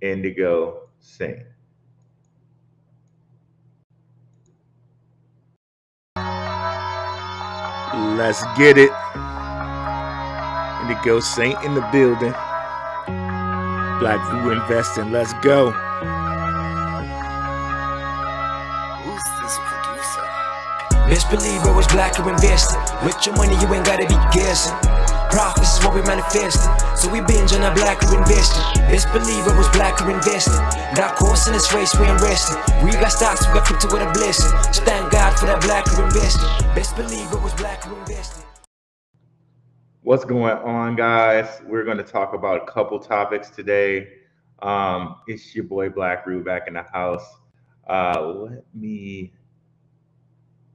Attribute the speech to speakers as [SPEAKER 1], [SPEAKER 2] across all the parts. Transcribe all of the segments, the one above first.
[SPEAKER 1] Indigo Saint.
[SPEAKER 2] Let's get it. Indigo Saint in the building. Blackrue investing. Let's go.
[SPEAKER 3] Who's this producer? Best believe I was Blackrue investing. With your money, you ain't gotta be guessing. Profits is what we manifesting. So we binge on a Blackrue investing. Best believe I was Blackrue investing. Got course in this race, we ain't resting. We got stocks, we got crypto with a blessing. So thank God for that Blackrue investing. Best believe I was Blackrue investing.
[SPEAKER 1] What's going on, guys? We're going to talk about a couple topics today. It's your boy Blackrue back in the house. Let me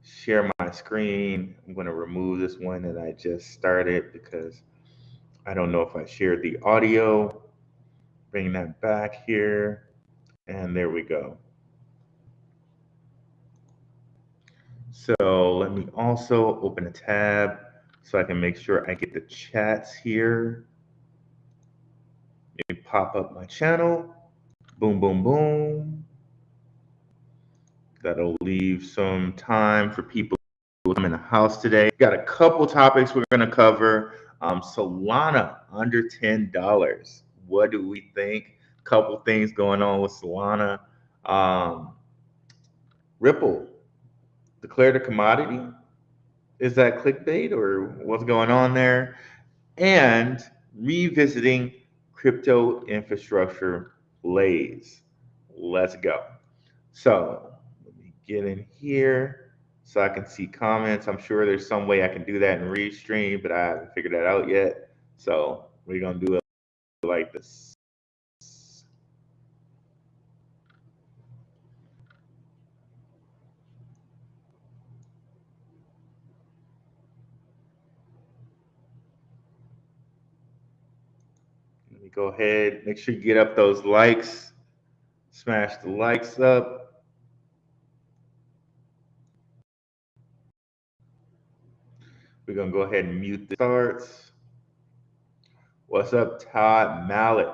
[SPEAKER 1] share my screen. I'm going to remove this one that I just started because I don't know if I shared the audio. Bring that back here. And there we go. So let me also open a tab so I can make sure I get the chats here. Let me pop up my channel. Boom, boom, boom. That'll leave some time for people to come in the house today. Got a couple topics we're going to cover. Solana under $10. What do we think? Couple things going on with Solana. Ripple declared a commodity. Is that clickbait or what's going on there? And revisiting crypto infrastructure plays. Let's go. So let me get in here so I can see comments. I'm sure there's some way I can do that in Restream, but I haven't figured that out yet. So we're going to do it like this. Let me go ahead, make sure you get up those likes, smash the likes up. We're going to go ahead and mute the starts. What's up, Todd Mallet?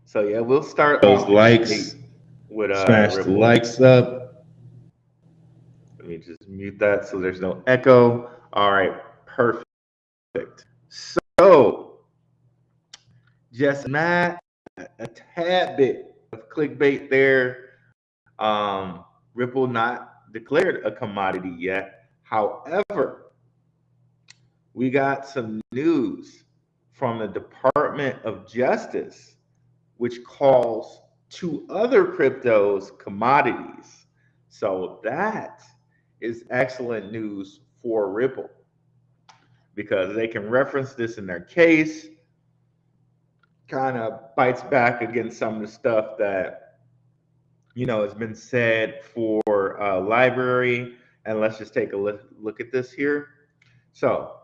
[SPEAKER 1] So yeah, we'll start those likes with smash the likes up. Let me just mute that so there's no echo. All right, perfect. So just Matt, a tad bit of clickbait there. Ripple not declared a commodity yet. However, we got some news from the Department of Justice, which calls two other cryptos commodities. So that is excellent news for Ripple because they can reference this in their case, kind of bites back against some of the stuff that has been said for library. And let's just take a look at this here. So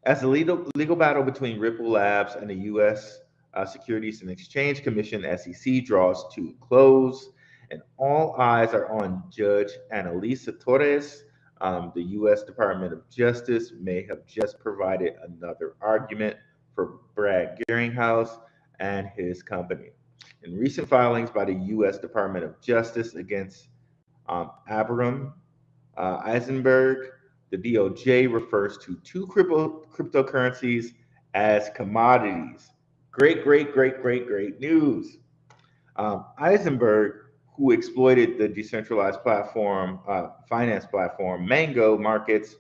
[SPEAKER 1] as the legal battle between Ripple Labs and the U.S. Securities and Exchange Commission (SEC) draws to a close, and all eyes are on Judge Annalisa Torres. The U.S. Department of Justice may have just provided another argument for Brad Garlinghouse and his company. In recent filings by the U.S. Department of Justice against Abraham Eisenberg, the DOJ refers to two cryptocurrencies as commodities. Great news. Eisenberg, who exploited the decentralized platform, finance platform Mango Markets,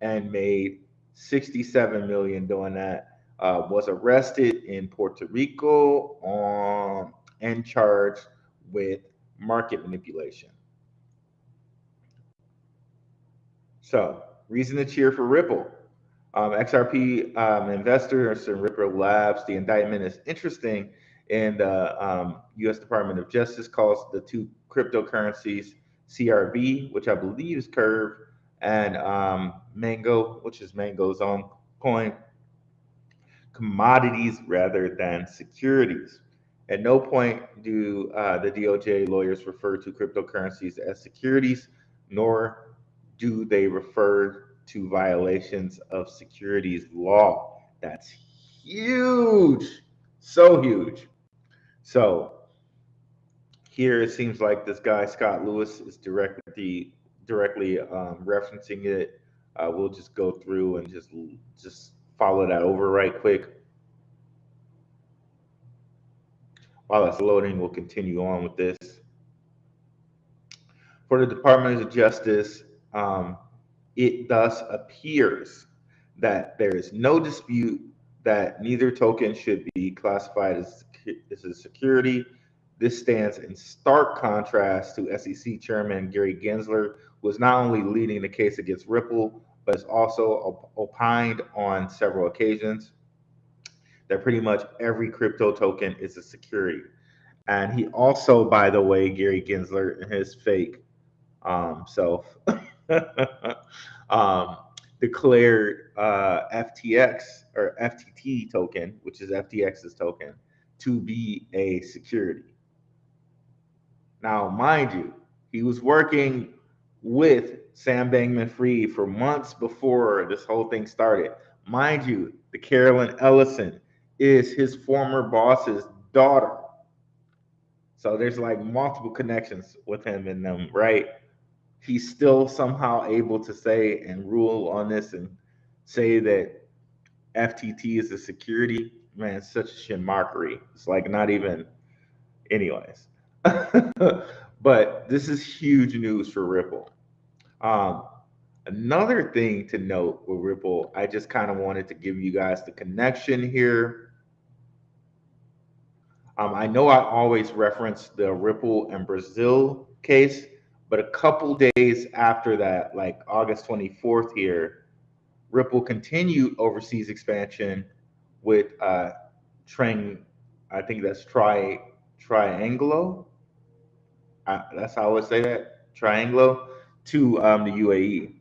[SPEAKER 1] and made 67 million doing that, was arrested in Puerto Rico and charged with market manipulation. So, reason to cheer for Ripple. XRP investors and Ripple Labs, the indictment is interesting. And the U.S. Department of Justice calls the two cryptocurrencies CRV, which I believe is Curve, and Mango, which is Mango's own coin, commodities rather than securities. At no point do the DOJ lawyers refer to cryptocurrencies as securities, nor do they refer to violations of securities law. That's huge. So huge. So here it seems like this guy Scott Lewis is directly referencing it. We'll just go through and just follow that over right quick. While that's loading, we'll continue on with this. For the Department of Justice, um, it thus appears that there is no dispute that neither token should be classified as a security. This stands in stark contrast to SEC Chairman Gary Gensler, who is not only leading the case against Ripple, but has also opined on several occasions that pretty much every crypto token is a security. And he also, by the way, Gary Gensler and his fake self um, declared FTX or FTT token, which is FTX's token, to be a security. Now, mind you, he was working with Sam Bankman-Fried for months before this whole thing started. Mind you, the Carolyn Ellison is his former boss's daughter. So there's like multiple connections with him in them, right? He's still somehow able to say and rule on this and say that FTT is a security. Man, it's such a shit mockery. It's like not even, anyways. But this is huge news for Ripple. Um, Another thing to note with Ripple, I just kind of wanted to give you guys the connection here. I know I always reference the Ripple and Brazil case, but a couple days after that, like August 24th here, Ripple continued overseas expansion with I think that's Trianglo. That's how I would say that, Trianglo, to the UAE.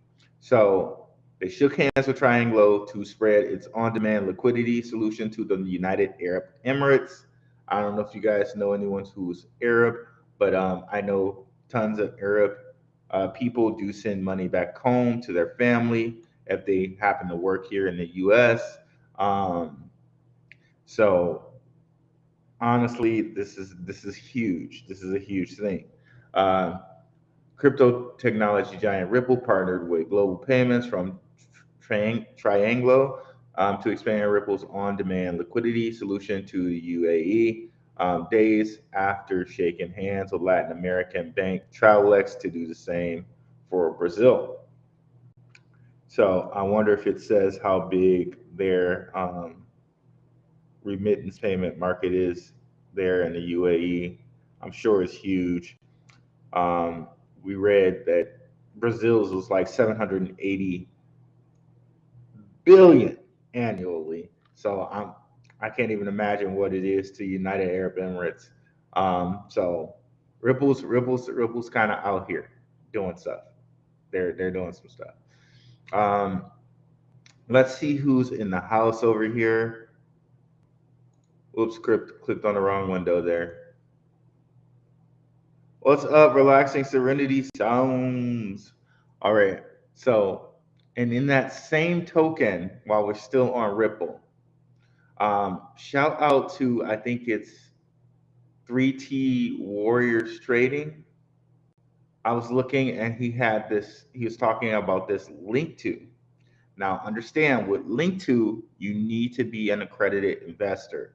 [SPEAKER 1] So they shook hands with Trianglo to spread its on-demand liquidity solution to the United Arab Emirates. I don't know if you guys know anyone who's Arab, but I know tons of Arab people do send money back home to their family if they happen to work here in the U.S. So honestly, this is huge. This is a huge thing. Uh, Crypto technology giant Ripple partnered with Global Payments from Trianglo to expand Ripple's on-demand liquidity solution to the UAE. Days after shaking hands with Latin American bank Travelex to do the same for Brazil. So I wonder if it says how big their remittance payment market is there in the UAE. I'm sure it's huge. Um, we read that Brazil's was like 780 billion annually. So I can't even imagine what it is to United Arab Emirates. So Ripple's kind of out here doing stuff. They're doing some stuff. Um, let's see who's in the house over here. Oops, clicked on the wrong window there. What's up, relaxing serenity sounds? All right. So, and in that same token, while we're still on Ripple, shout out to, I think it's 3T Warriors Trading. I was looking and he was talking about this link to. Now, understand with link to, you need to be an accredited investor.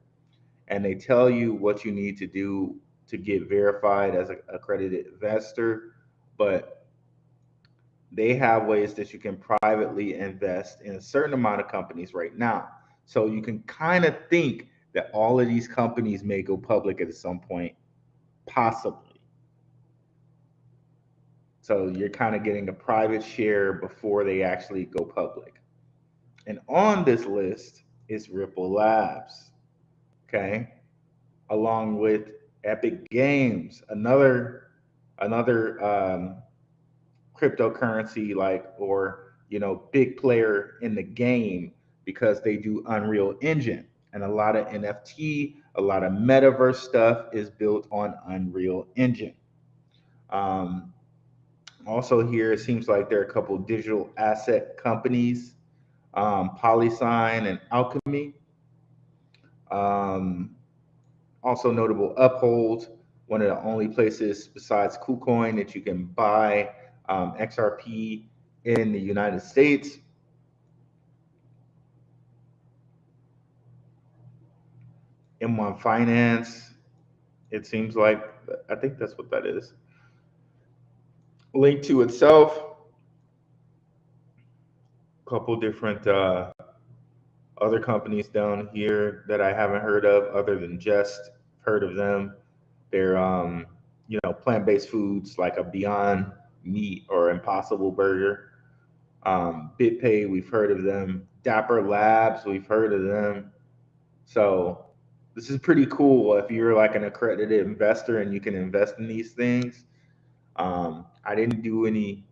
[SPEAKER 1] And they tell you what you need to do to get verified as an accredited investor, but they have ways that you can privately invest in a certain amount of companies right now. So you can kind of think that all of these companies may go public at some point, possibly. So you're kind of getting a private share before they actually go public. And on this list is Ripple Labs, okay? Along with Epic Games, another cryptocurrency or big player in the game because they do Unreal Engine, and a lot of NFT, a lot of metaverse stuff is built on Unreal Engine. Also here, it seems like there are a couple digital asset companies Polysign, and Alchemy. Um, Also notable, Uphold, one of the only places besides KuCoin that you can buy XRP in the United States. M1 Finance, it seems like, I think that's what that is. Link to itself, a couple different other companies down here that I haven't heard of other than Just heard of them. They're plant-based foods like a Beyond Meat or Impossible Burger. BitPay, we've heard of them. Dapper Labs, we've heard of them. So this is pretty cool if you're like an accredited investor and you can invest in these things. I didn't do any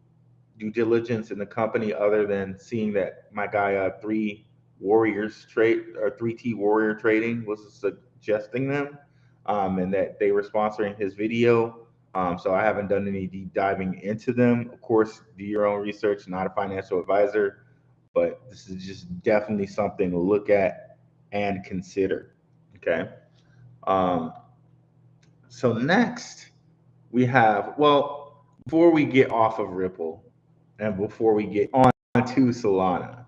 [SPEAKER 1] due diligence in the company other than seeing that my guy Three Warriors Trade or 3T Warrior Trading was suggesting them, and that they were sponsoring his video. So I haven't done any deep diving into them. Of course, do your own research. Not a financial advisor, but this is just definitely something to look at and consider. Okay. Um, so next we have, well, before we get off of Ripple and before we get on to Solana,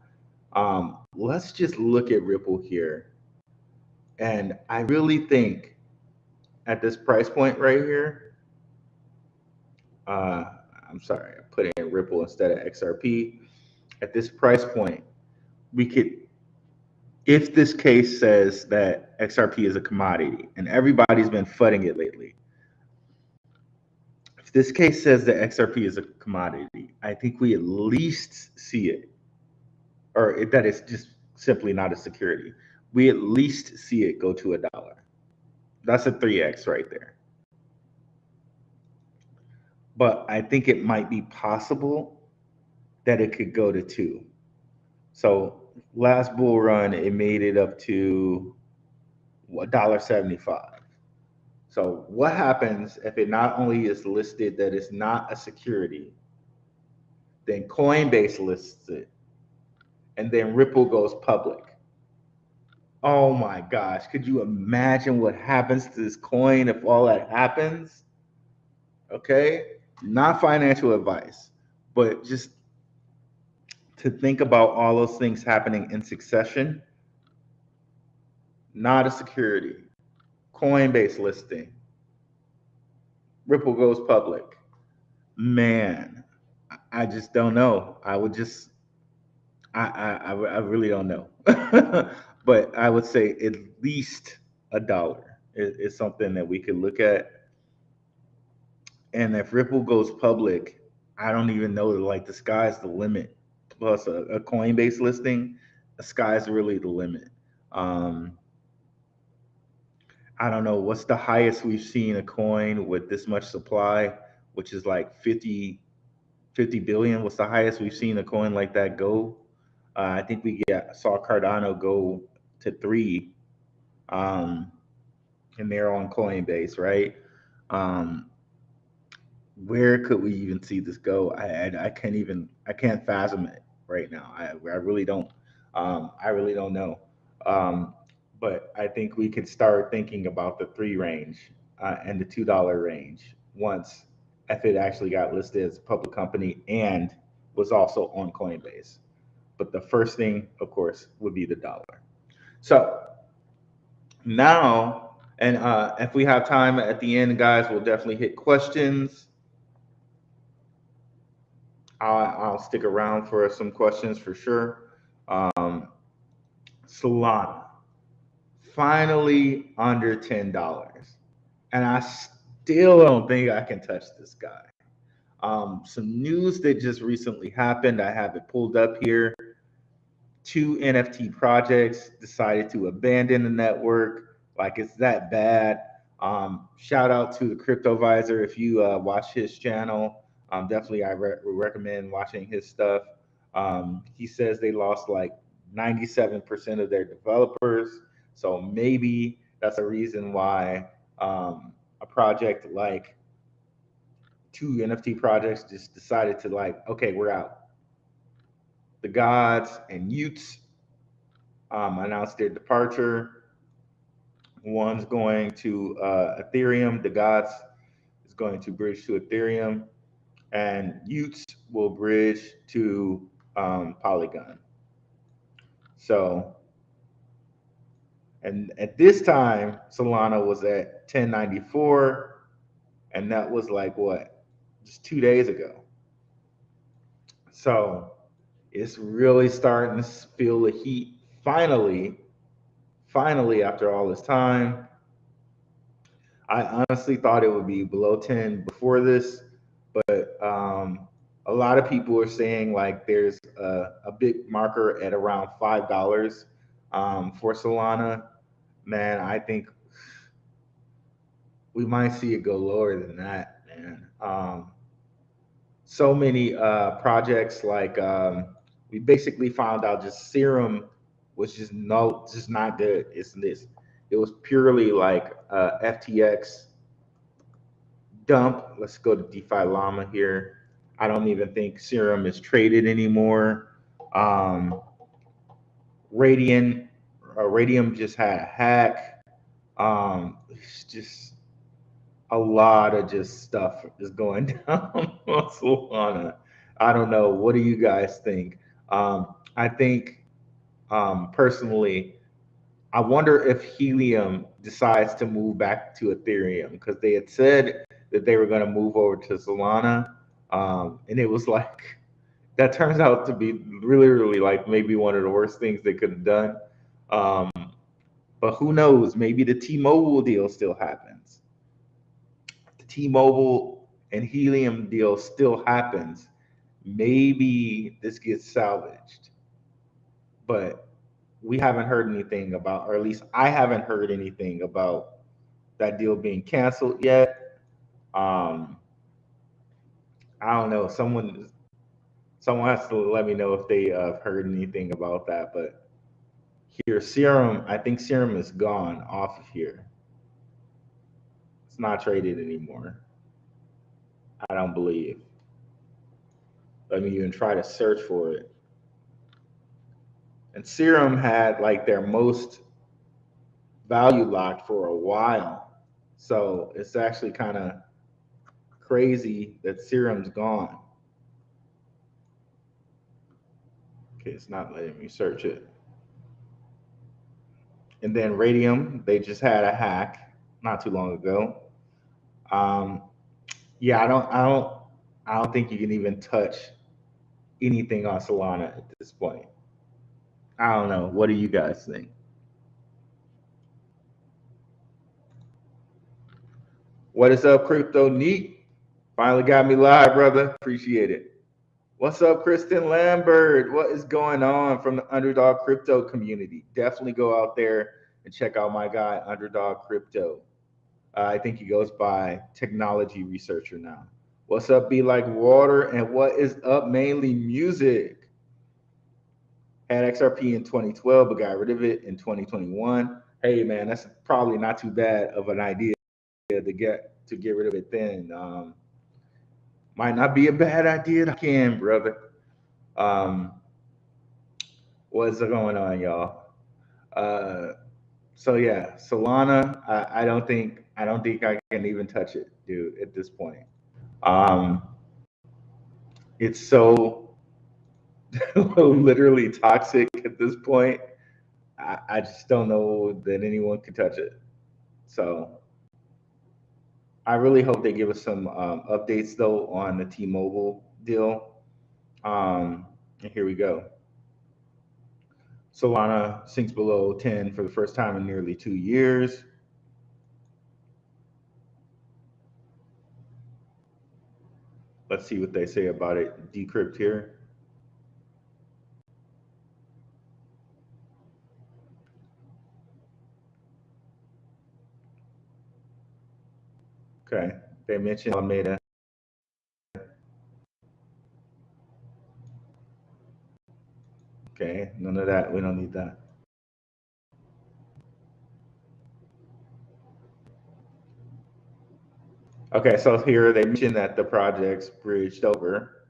[SPEAKER 1] let's just look at Ripple here. And I really think at this price point right here, uh, I'm sorry, I put in Ripple instead of XRP. At this price point, we could, if this case says that XRP is a commodity, and everybody's been fudding it lately, if this case says that XRP is a commodity, I think we at least see it, or that it's just simply not a security. We at least see it go to $1. That's a 3x right there. But I think it might be possible that it could go to 2. So last bull run, it made it up to $1.75. So what happens if it not only is listed that it's not a security, then Coinbase lists it, and then Ripple goes public? Oh my gosh, could you imagine what happens to this coin if all that happens? Okay, not financial advice, but just to think about all those things happening in succession. Not a security, Coinbase listing, Ripple goes public. Man, I just don't know. I would just, I really don't know. But I would say at least $1 is something that we could look at. And if Ripple goes public, I don't even know, like, the sky's the limit. Plus a Coinbase listing, the sky's really the limit. I don't know what's the highest we've seen a coin with this much supply, which is like 50 billion. What's the highest we've seen a coin like that go? I think saw Cardano go to 3, and they're on Coinbase, right? Where could we even see this go? I can't fathom it right now. I really don't. I really don't know. But I think we could start thinking about the 3 range and the $2 range once, if it actually got listed as a public company and was also on Coinbase. But the first thing, of course, would be the dollar. So now, and if we have time at the end, guys, we'll definitely hit questions. I'll stick around for some questions for sure. Solana, finally under $10. And I still don't think I can touch this guy. Some news that just recently happened, I have it pulled up here. 2 NFT projects decided to abandon the network. Like, it's that bad. Shout out to the Crypto Visor. If you watch his channel, definitely I recommend watching his stuff. He says they lost like 97% of their developers. So maybe that's a reason why a project like 2 NFT projects just decided to, like, okay, we're out. the gods and Utes announced their departure. One's going to Ethereum. The gods is going to bridge to Ethereum, and Utes will bridge to Polygon. So, and at this time, Solana was at 1094, and that was like what, just 2 days ago. So it's really starting to feel the heat. Finally, after all this time. I honestly thought it would be below 10 before this, but a lot of people are saying like there's a big marker at around $5 for Solana. Man, I think we might see it go lower than that, man. So many projects like we basically found out just Serum was just not good. It was purely like FTX dump. Let's go to DeFi Llama here. I don't even think Serum is traded anymore. Radium just had a hack. It's just a lot of just stuff is going down on Solana. I don't know. What do you guys think? I think personally, I wonder if Helium decides to move back to Ethereum because they had said that they were going to move over to Solana, and it was like that turns out to be really like maybe one of the worst things they could have done. Um, but who knows? Maybe the T-Mobile deal still happens. The T-Mobile and Helium deal still happens. Maybe this gets salvaged, but we haven't heard anything about, or at least I haven't heard anything about that deal being canceled yet. Um, I don't know. Someone has to let me know if they have heard anything about that. But here, Serum, I think Serum is gone off of here. It's not traded anymore. I don't believe. Let me even try to search for it. And Serum had like their most value locked for a while. So it's actually kind of crazy that Serum's gone. Okay, it's not letting me search it. And then Radium, they just had a hack not too long ago. Yeah, I don't think you can even touch anything on Solana at this point. I don't know. What do you guys think? What is up, Crypto Neat? Finally got me live, brother. Appreciate it. What's up, Kristen Lambert? What is going on from the Underdog Crypto community? Definitely go out there and check out my guy, Underdog Crypto. I think he goes by Technology Researcher now. What's up, Be Like Water? And what is up, Mainly Music? Had XRP in 2012, but got rid of it in 2021. Hey, man, that's probably not too bad of an idea to get rid of it then. Might not be a bad idea to can, brother. What's going on, y'all? So yeah, Solana. I don't think I can even touch it, dude. At this point, it's so literally toxic at this point. I just don't know that anyone can touch it. So I really hope they give us some updates though on the T-Mobile deal. And here we go. Solana sinks below 10 for the first time in nearly 2 years. Let's see what they say about it. Decrypt here. Okay, they mentioned Alameda. Okay, none of that. We don't need that. Okay, so here they mentioned that the project's bridged over.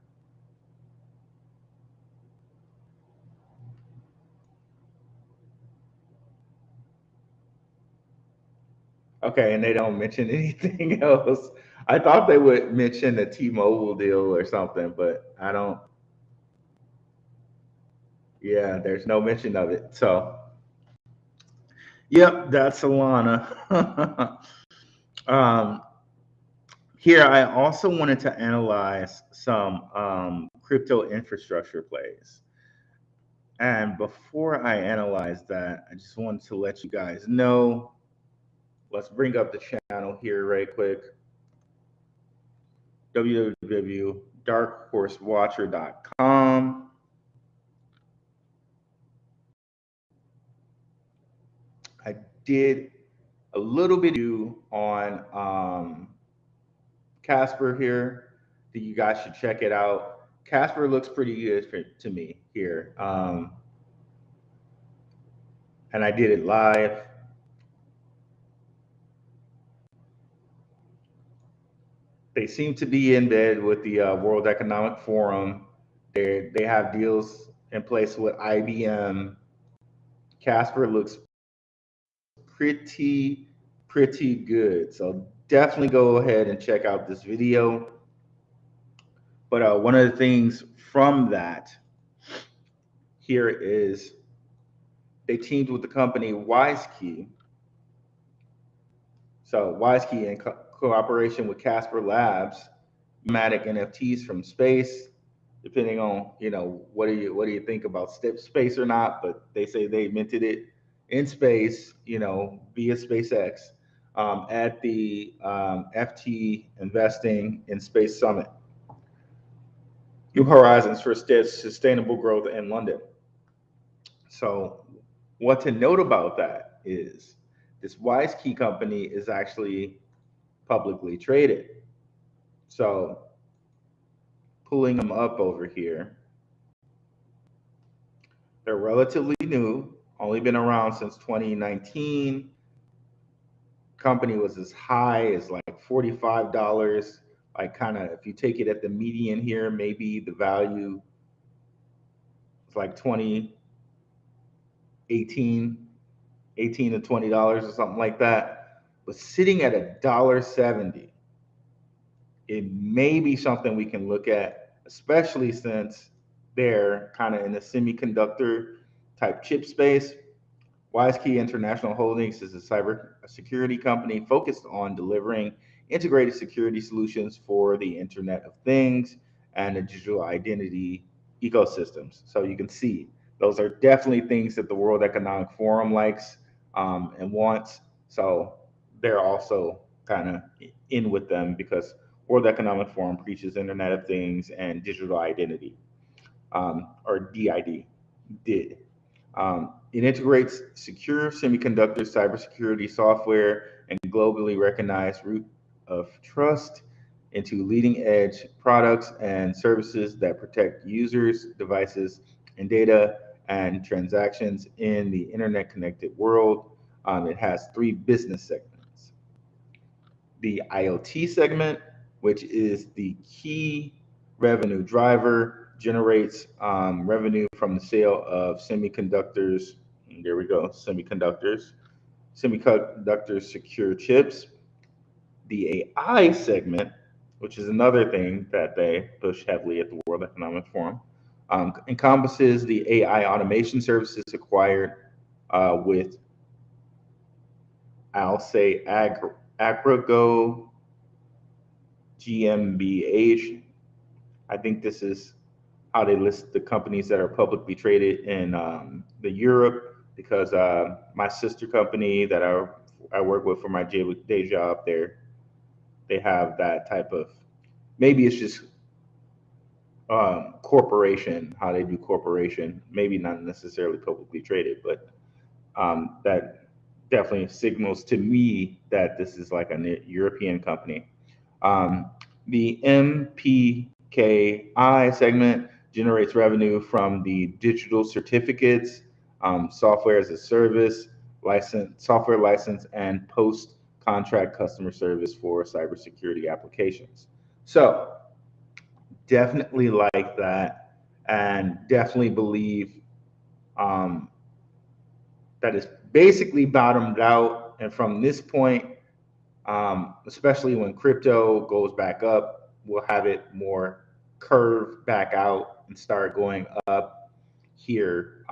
[SPEAKER 1] Okay, and they don't mention anything else. I thought they would mention the T-Mobile deal or something, but I don't. Yeah, there's no mention of it. So, yep, that's Solana. um, Here, I also wanted to analyze some crypto infrastructure plays. And before I analyze that, I just wanted to let you guys know. Let's bring up the channel here right quick. www.darkhorsewatcher.com. I did a little bit on Casper here that you guys should check it out. Casper looks pretty good to me here. And I did it live. They seem to be in bed with the World Economic Forum. They have deals in place with IBM. Casper looks pretty good. So definitely go ahead and check out this video. But one of the things from that here is they teamed with the company WiseKey. So WiseKey, in cooperation with Casper Labs, matic NFTs from space. Depending on what do you think about space or not, but they say they minted it in space, via SpaceX, at the FT Investing in Space Summit. New Horizons for Sustainable Growth in London. So, what to note about that is this WiseKey company is actually publicly traded. So, pulling them up over here, they're relatively new, only been around since 2019. Company was as high as like $45. Like, kind of, if you take it at the median here, maybe the value is like 20, 18 to $20 or something like that. But sitting at $1.70, it may be something we can look at, especially since they're kind of in the semiconductor type chip space. WiseKey International Holdings is a cyber security company focused on delivering integrated security solutions for the Internet of Things and the digital identity ecosystems. So you can see those are definitely things that the World Economic Forum likes and wants. So they're also kind of in with them because World Economic Forum preaches Internet of Things and digital identity, or DID, did. It integrates secure semiconductor cybersecurity software and globally recognized root of trust into leading edge products and services that protect users, devices, and data and transactions in the internet connected world. It has three business segments. The IoT segment, which is the key revenue driver, generates revenue from the sale of semiconductors. There we go, semiconductors secure chips. The AI segment, which is another thing that they push heavily at the World Economic Forum, encompasses the AI automation services acquired with, I'll say, Agrago GmbH. I think this is how they list the companies that are publicly traded in the Europe, because my sister company that I work with for my day job there, they have that type of, maybe it's just corporation, how they do corporation, maybe not necessarily publicly traded, but that definitely signals to me that this is like a European company. The MPKI segment generates revenue from the digital certificates, software as a service, software license, and post-contract customer service for cybersecurity applications. So definitely like that, and definitely believe that it's basically bottomed out. And from this point, Especially when crypto goes back up, we'll have it more curve back out and start going up here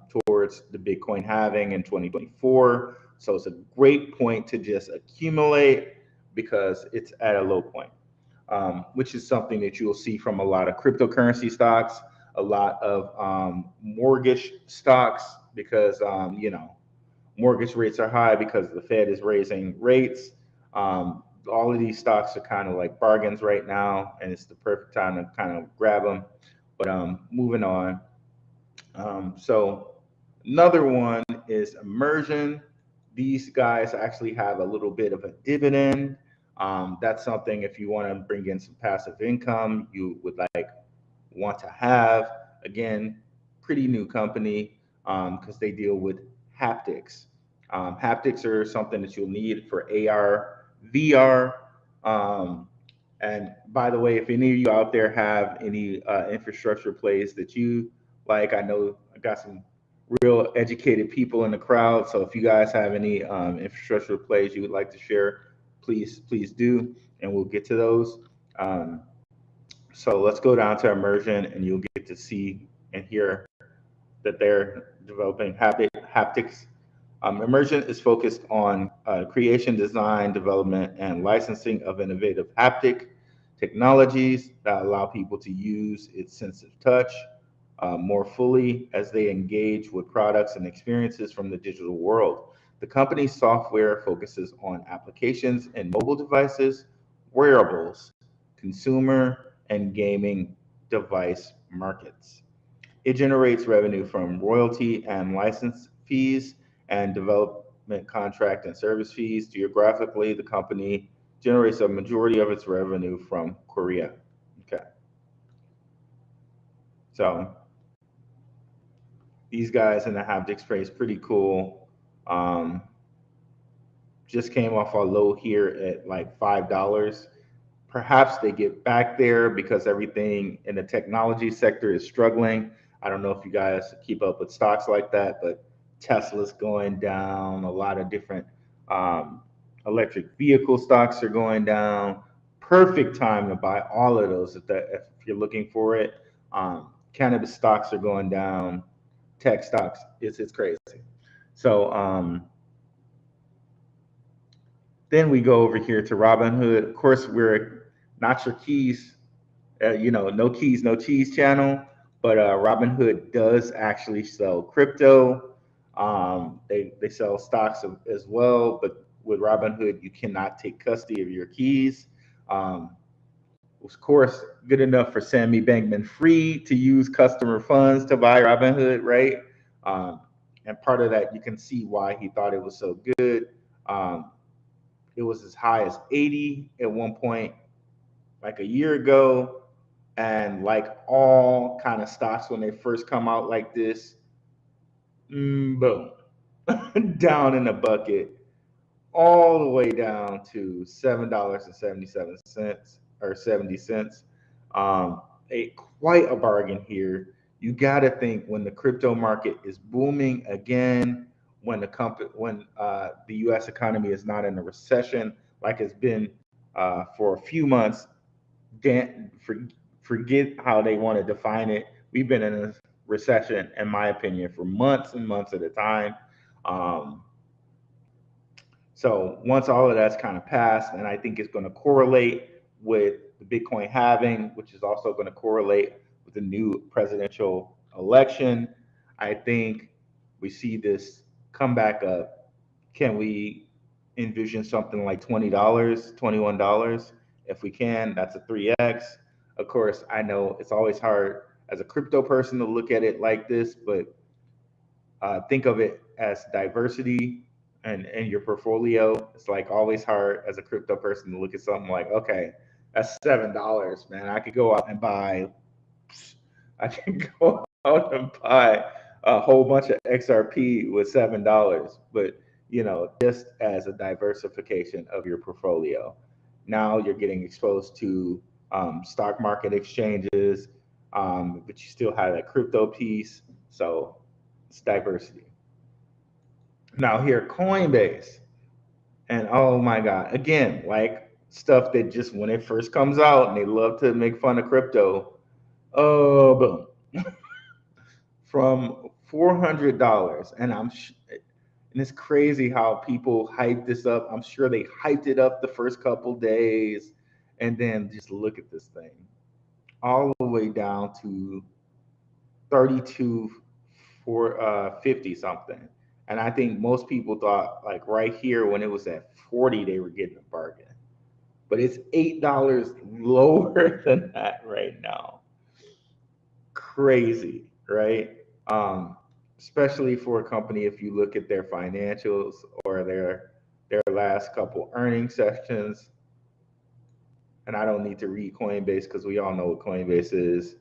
[SPEAKER 1] towards the Bitcoin halving in 2024. So it's a great point to just accumulate because it's at a low point, which is something that you'll see from a lot of cryptocurrency stocks, a lot of mortgage stocks, because mortgage rates are high because the Fed is raising rates. All of these stocks are kind of like bargains right now, and it's the perfect time to kind of grab them. But moving on. So another one is immersion. These guys actually have a little bit of a dividend. That's something if you want to bring in some passive income, you would want to have. Again, pretty new company because they deal with haptics. Haptics are something that you'll need for AR, VR. Um, and by the way, if any of you out there have any infrastructure plays that you like, I know I got some real educated people in the crowd. So if you guys have any infrastructure plays you would like to share, please do, and we'll get to those. Um, so let's go down to immersion, and you'll get to see and hear that they're developing haptics. Immersion is focused on creation, design, development, and licensing of innovative haptic technologies that allow people to use its sense of touch more fully as they engage with products and experiences from the digital world. The company's software focuses on applications in mobile devices, wearables, consumer, and gaming device markets. It generates revenue from royalty and license fees and development contract and service fees. Geographically, the company generates a majority of its revenue from Korea. Okay. So these guys in the haptic space, pretty cool. Um, just came off a low here at like $5. Perhaps they get back there because everything in the technology sector is struggling. I don't know if you guys keep up with stocks like that, but Tesla's going down. A lot of different um, electric vehicle stocks are going down. Perfect time to buy all of those if you're looking for it. Cannabis stocks are going down. Tech stocks, it's crazy. So then we go over here to Robinhood. Of course, we're not your keys, no keys, no cheese channel, but Robinhood does actually sell crypto. They sell stocks as well, but with Robinhood, you cannot take custody of your keys. Um, of course, good enough for Sammy Bankman-Fried to use customer funds to buy Robinhood, right? Um, and part of that, you can see why he thought it was so good. Um, it was as high as 80 at one point, like a year ago, and like all kind of stocks when they first come out like this, boom, down in the bucket, all the way down to $7.77 or 70 cents. Um, quite a bargain here. You got to think when the crypto market is booming again, when the U.S. economy is not in a recession like it's been for a few months. Forget how they want to define it. We've been in a recession, in my opinion, for months and months at a time. Um, so once all of that's kind of passed, and I think it's going to correlate with the Bitcoin halving, which is also going to correlate with the new presidential election, I think we see this come back up. Can we envision something like $20, $21? If we can, that's a 3x. Of course, I know it's always hard as a crypto person to look at it like this, but think of it as diversity and your portfolio. It's like always hard as a crypto person to look at something like, okay, that's $7, man. I could go out and buy, I can go out and buy a whole bunch of XRP with $7, but just as a diversification of your portfolio. Now you're getting exposed to stock market exchanges, but you still have that crypto piece. So it's diversity. Now here, Coinbase. And oh my God, again, like stuff that just when it first comes out and they love to make fun of crypto. Oh, boom. From $400. And it's crazy how people hype this up. I'm sure they hyped it up the first couple days. And then just look at this thing all the way down to 32 for 50 something. And I think most people thought like right here when it was at 40 they were getting a bargain. But it's $8 lower than that right now. Crazy, right? Um, Especially for a company if you look at their financials or their last couple earning sessions. And I don't need to read Coinbase because we all know what Coinbase is.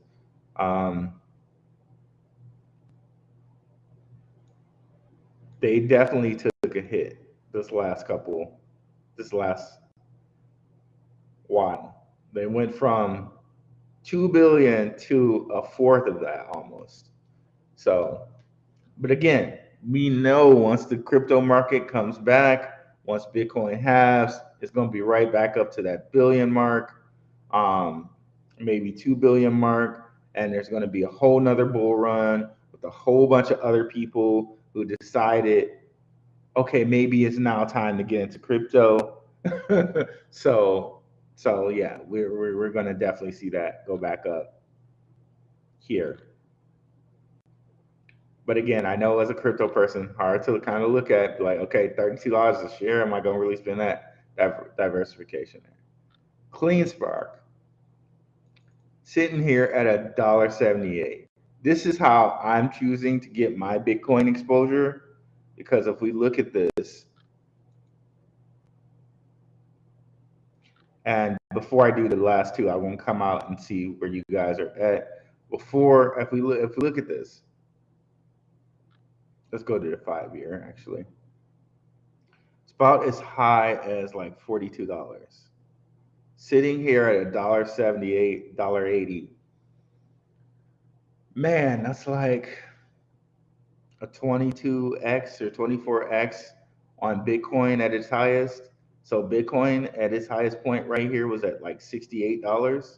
[SPEAKER 1] They definitely took a hit this last while. They went from 2 billion to a fourth of that almost. So, but again, we know once the crypto market comes back, once Bitcoin halves, it's going to be right back up to that billion mark, um, maybe 2 billion mark. And there's going to be a whole nother bull run with a whole bunch of other people who decided, okay, maybe it's now time to get into crypto. so, so yeah, we're going to definitely see that go back up here. But again, I know as a crypto person, hard to kind of look at like, okay, $32 a share. Am I going to really spend that diversification there? Clean Spark sitting here at $1.78. This is how I'm choosing to get my Bitcoin exposure because if we look at this, and before I do the last two, I won't come out and see where you guys are at. Before, if we look at this, let's go to the 5 year actually. It's about as high as like $42. Sitting here at $1.78, $1.80. Man, that's like a 22x or 24x on Bitcoin at its highest. So Bitcoin at its highest point right here was at like $68.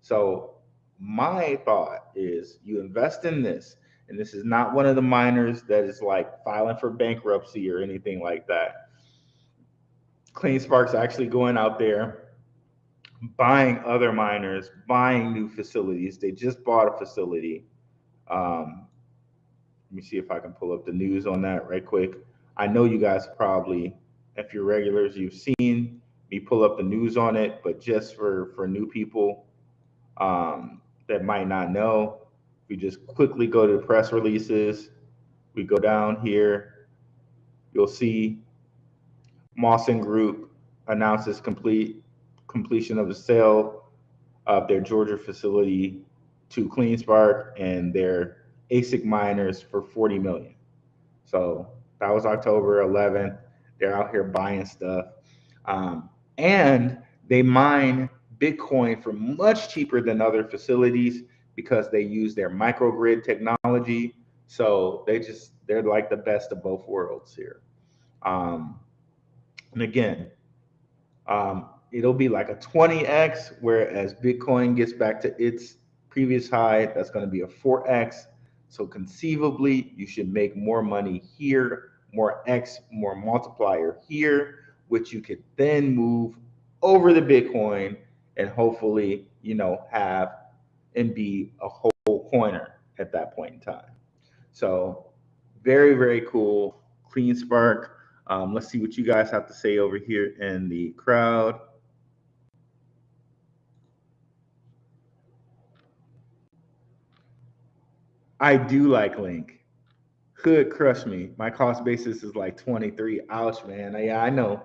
[SPEAKER 1] So my thought is you invest in this, and this is not one of the miners that is like filing for bankruptcy or anything like that. CleanSpark's actually going out there buying other miners, buying new facilities. They just bought a facility. Let me see if I can pull up the news on that right quick. I know you guys probably, if you're regulars, you've seen me pull up the news on it, but just for new people that might not know, we just quickly go to the press releases. We go down here. You'll see Mawson Group announces completion of the sale of their Georgia facility to CleanSpark and their ASIC miners for 40 million. So that was October 11th. They're out here buying stuff. And they mine Bitcoin for much cheaper than other facilities because they use their microgrid technology. So they're like the best of both worlds here. And again, it'll be like a 20x, whereas Bitcoin gets back to its previous high, that's going to be a 4x. So conceivably, you should make more money here, more X, more multiplier here, which you could then move over the Bitcoin and hopefully, have and be a whole coiner at that point in time. So very, very cool. Clean Spark. Let's see what you guys have to say over here in the crowd. I do like Link. Could crush me. My cost basis is like 23. Ouch, man. Yeah, I know.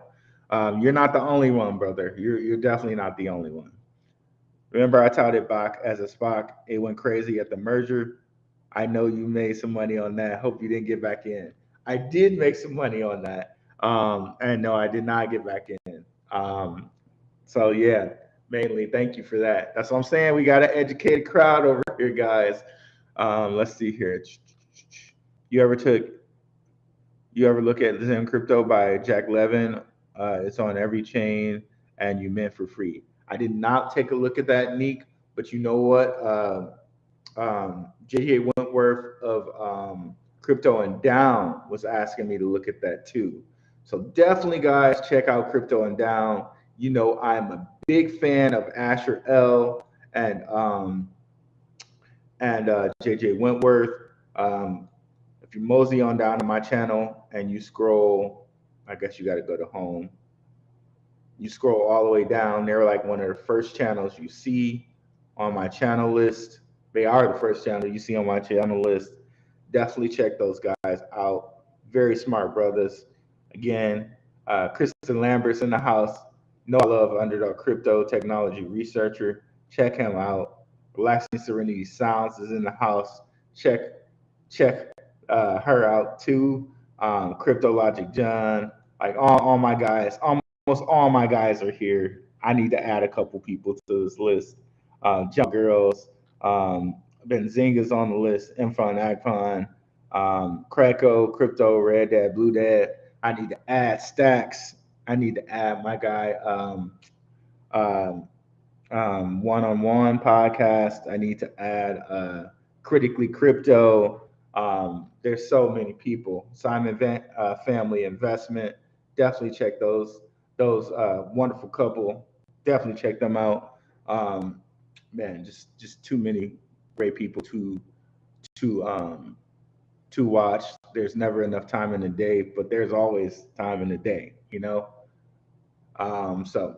[SPEAKER 1] You're not the only one, brother. You're definitely not the only one. Remember, I touted Bach as a Spock. It went crazy at the merger. I know you made some money on that. Hope you didn't get back in. I did make some money on that. And no, I did not get back in. So yeah, mainly thank you for that. That's what I'm saying. We got an educated crowd over here, guys. Let's see here. You ever look at Zen Crypto by Jack Levin It's on every chain, and you mint for free. I did not take a look at that, Neek, but you know what? JJ Wentworth of Crypto and Down was asking me to look at that too. So definitely, guys, check out Crypto and Down. You know, I'm a big fan of Asher L and JJ Wentworth. Um, if you mosey on down to my channel and you scroll, I guess you got to go to home. You scroll all the way down. They're like one of the first channels you see on my channel list. They are the first channel you see on my channel list. Definitely check those guys out. Very smart brothers. Again, Kristen Lambert's in the house. No, I love Underdog Crypto Technology Researcher. Check him out. Relaxing Serenity Sounds is in the house. Check her out too. Crypto Logic John. Like all my guys, almost all my guys are here. I need to add a couple people to this list. Jump Girls, Benzinga's on the list, Infon Agpon, Krakow, Crypto, Red Dad, Blue Dad. I need to add Stacks. I need to add my guy, um, one-on-one podcast. I need to add Critically Crypto. There's so many people. Simon Family Investment. Definitely check those wonderful couple. Definitely check them out. Um, Man, just too many great people to to watch. There's never enough time in the day, but there's always time in the day. So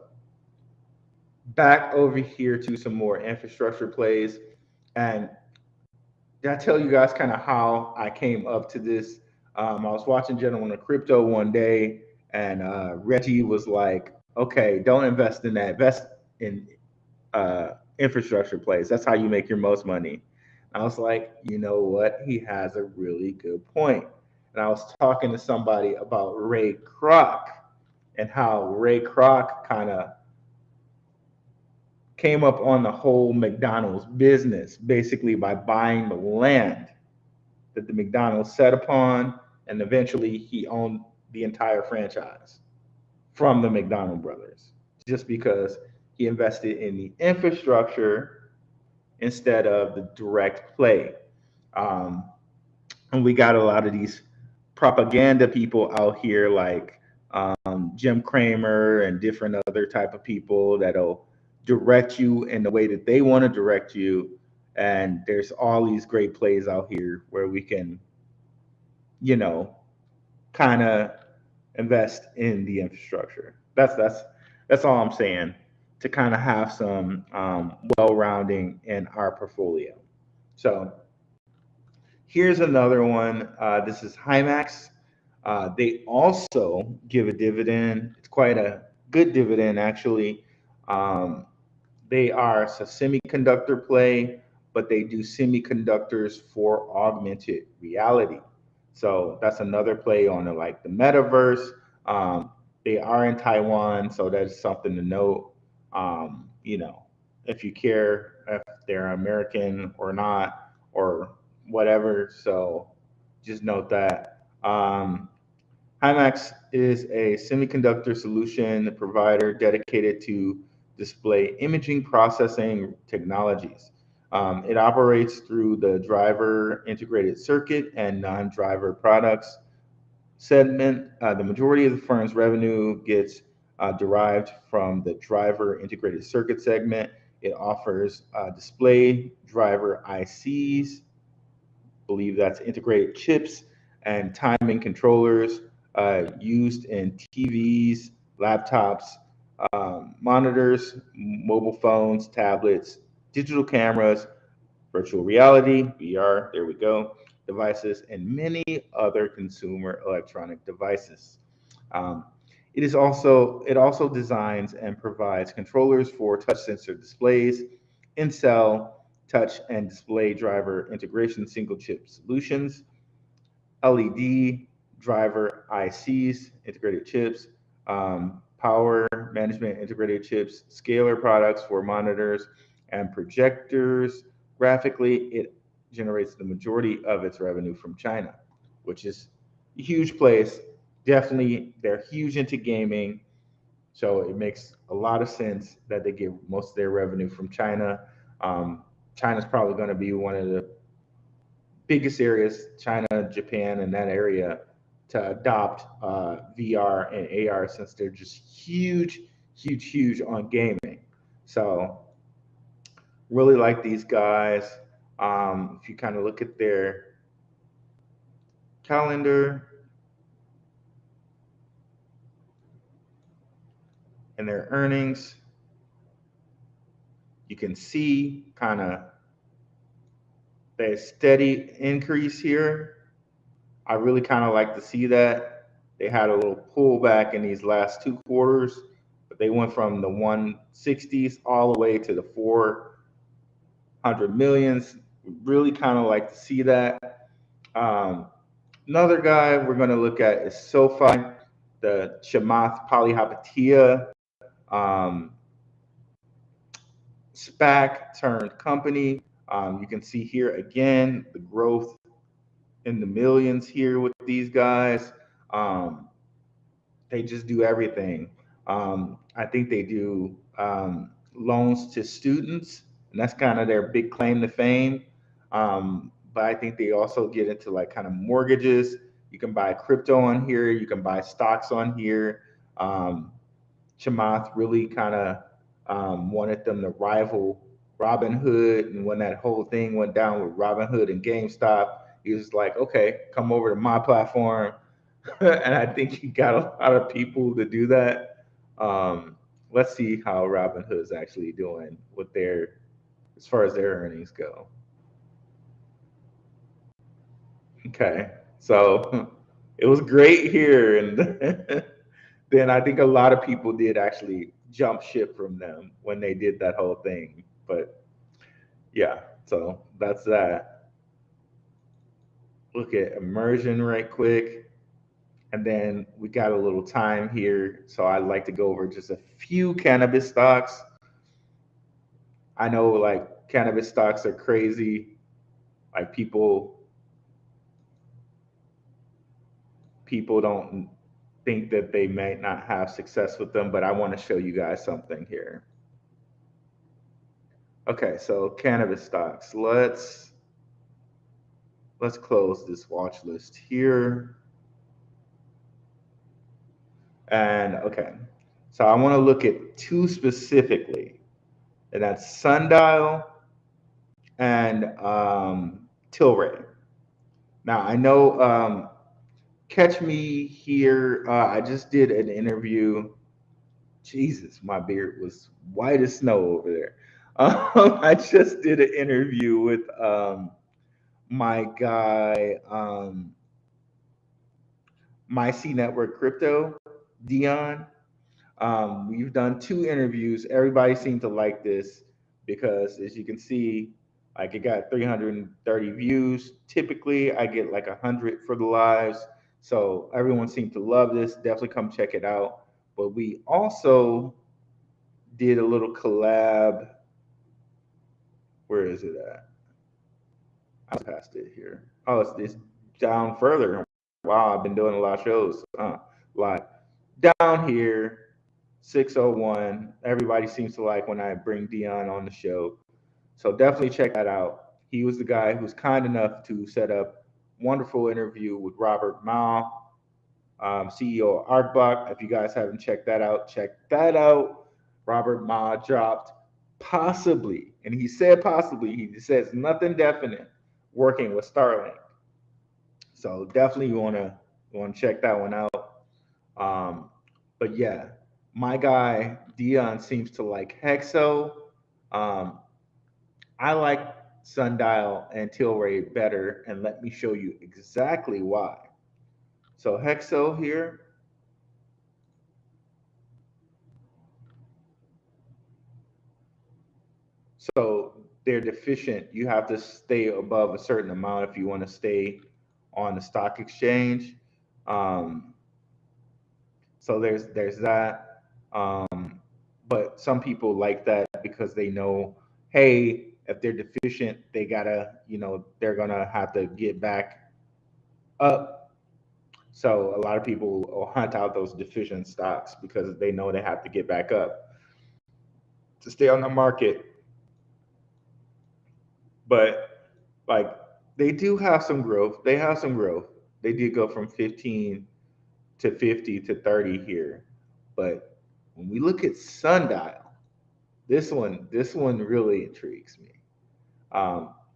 [SPEAKER 1] back over here to some more infrastructure plays. And did I tell you guys kind of how I came up to this? I was watching Gentleman of Crypto one day, and Reggie was like, "Okay, don't invest in that. Invest in infrastructure plays. That's how you make your most money." I was like, you know what? He has a really good point. And I was talking to somebody about Ray Kroc and how Ray Kroc kind of came up on the whole McDonald's business basically by buying the land that the McDonald's set upon, and eventually he owned the entire franchise from the McDonald brothers just because he invested in the infrastructure instead of the direct play. Um, and we got a lot of these propaganda people out here like Jim Cramer and different other type of people that'll direct you in the way that they want to direct you. And there's all these great plays out here where we can, you know, kind of invest in the infrastructure. That's all I'm saying, to kind of have some well-rounding in our portfolio. So here's another one. This is Hymax. They also give a dividend. It's quite a good dividend, actually. Um, they are a semiconductor play, but they do semiconductors for augmented reality. So that's another play on the metaverse. Um, they are in Taiwan, so that's something to note. You know, if you care if they're American or not or whatever. So just note that. Himax is a semiconductor solution provider dedicated to display imaging processing technologies. It operates through the driver integrated circuit and non-driver products segment. The majority of the firm's revenue gets derived from the driver integrated circuit segment. It offers display driver ICs, believe that's integrated chips, and timing controllers used in TVs, laptops, monitors, mobile phones, tablets, digital cameras, virtual reality, VR, there we go, devices, and many other consumer electronic devices. Um, it also designs and provides controllers for touch sensor displays, in-cell touch and display driver integration single chip solutions, LED driver ICs, integrated chips, power management integrated chips, scalar products for monitors and projectors. Graphically, it generates the majority of its revenue from China, which is a huge place. Definitely, they're huge into gaming. So it makes a lot of sense that they get most of their revenue from China. Um, China's probably going to be one of the biggest areas, China, Japan, and that area, to adopt VR and AR, since they're just huge, huge, huge on gaming. So really like these guys. If you kind of look at their calendar and their earnings, you can see kind of that steady increase here. I really kind of like to see that. They had a little pullback in these last 2 quarters, but they went from the 160s all the way to the 400 millions. Really kind of like to see that. Another guy we're going to look at is SoFi, the Chamath Palihapitiya um, SPAC turned company. You can see here again the growth in the millions here with these guys. Um, they just do everything. I think they do loans to students, and that's kind of their big claim to fame. But I think they also get into like kind of mortgages. You can buy crypto on here. You can buy stocks on here. Um, Chamath really kind of wanted them to rival Robinhood, and when that whole thing went down with Robinhood and GameStop, he was like, "Okay, come over to my platform." And I think he got a lot of people to do that. Let's see how Robinhood's actually doing with their, as far as their earnings go. Okay, so it was great here, and then I think a lot of people did actually jump ship from them when they did that whole thing. But yeah, so that's that. Look at immersion right quick. And then we got a little time here. So I'd like to go over just a few cannabis stocks. I know like cannabis stocks are crazy. Like people don't think that they might not have success with them, but I want to show you guys something here. Okay, so cannabis stocks. Let's close this watch list here. And okay, so I want to look at two specifically, and that's Sundial and Tilray. Now I know Catch Me Here. I just did an interview. Jesus, my beard was white as snow over there. I just did an interview with my guy, My C Network Crypto, Dion. We've done 2 interviews. Everybody seemed to like this because, as you can see, like it got 330 views. Typically, I get like 100 for the lives. So everyone seemed to love this. Definitely come check it out. But we also did a little collab. Where is it at? I passed it here. Oh, it's down further. Wow, I've been doing a lot of shows. Live down here, 601. Everybody seems to like when I bring Dion on the show. So definitely check that out. He was the guy who was kind enough to set up wonderful interview with Robert Mao, CEO of ArcBlock. If you guys haven't checked that out, check that out. Robert Mao dropped possibly, and he said possibly, he says nothing definite, working with Starlink. So definitely you want to check that one out. But yeah, my guy Dion seems to like Hexo. Um, I like Sundial and Tilray better, and let me show you exactly why. So Hexo here. So they're deficient. You have to stay above a certain amount if you want to stay on the stock exchange. Um, so there's that. But some people like that because they know, hey, if they're deficient, they're gonna have to get back up. So a lot of people will hunt out those deficient stocks because they know they have to get back up to stay on the market. But like they do have some growth. They have some growth. They did go from 15 to 50 to 30 here. But when we look at Sundial, this one really intrigues me.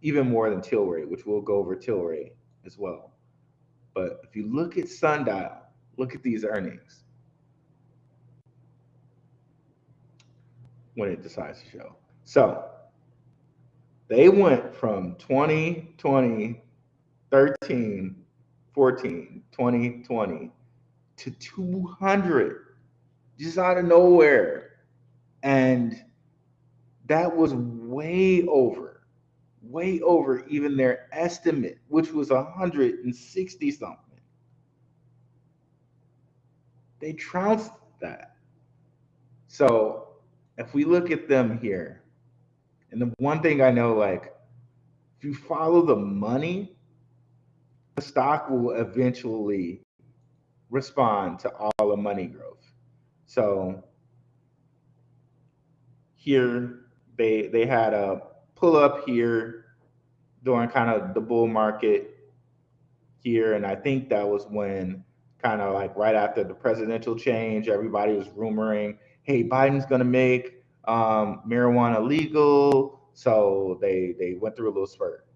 [SPEAKER 1] Even more than Tilray, which we'll go over Tilray as well. But if you look at Sundial, look at these earnings when it decides to show. So they went from 2020, 13, 14, 2020 to 200 just out of nowhere. And that was way over even their estimate, which was 160 something. They trounced that. So if we look at them here, and the one thing I know, like, if you follow the money, the stock will eventually respond to all the money growth. So here they had a pull up here during kind of the bull market here, and I think that was when kind of like right after the presidential change, everybody was rumoring, hey, Biden's going to make marijuana legal. So they went through a little spurt.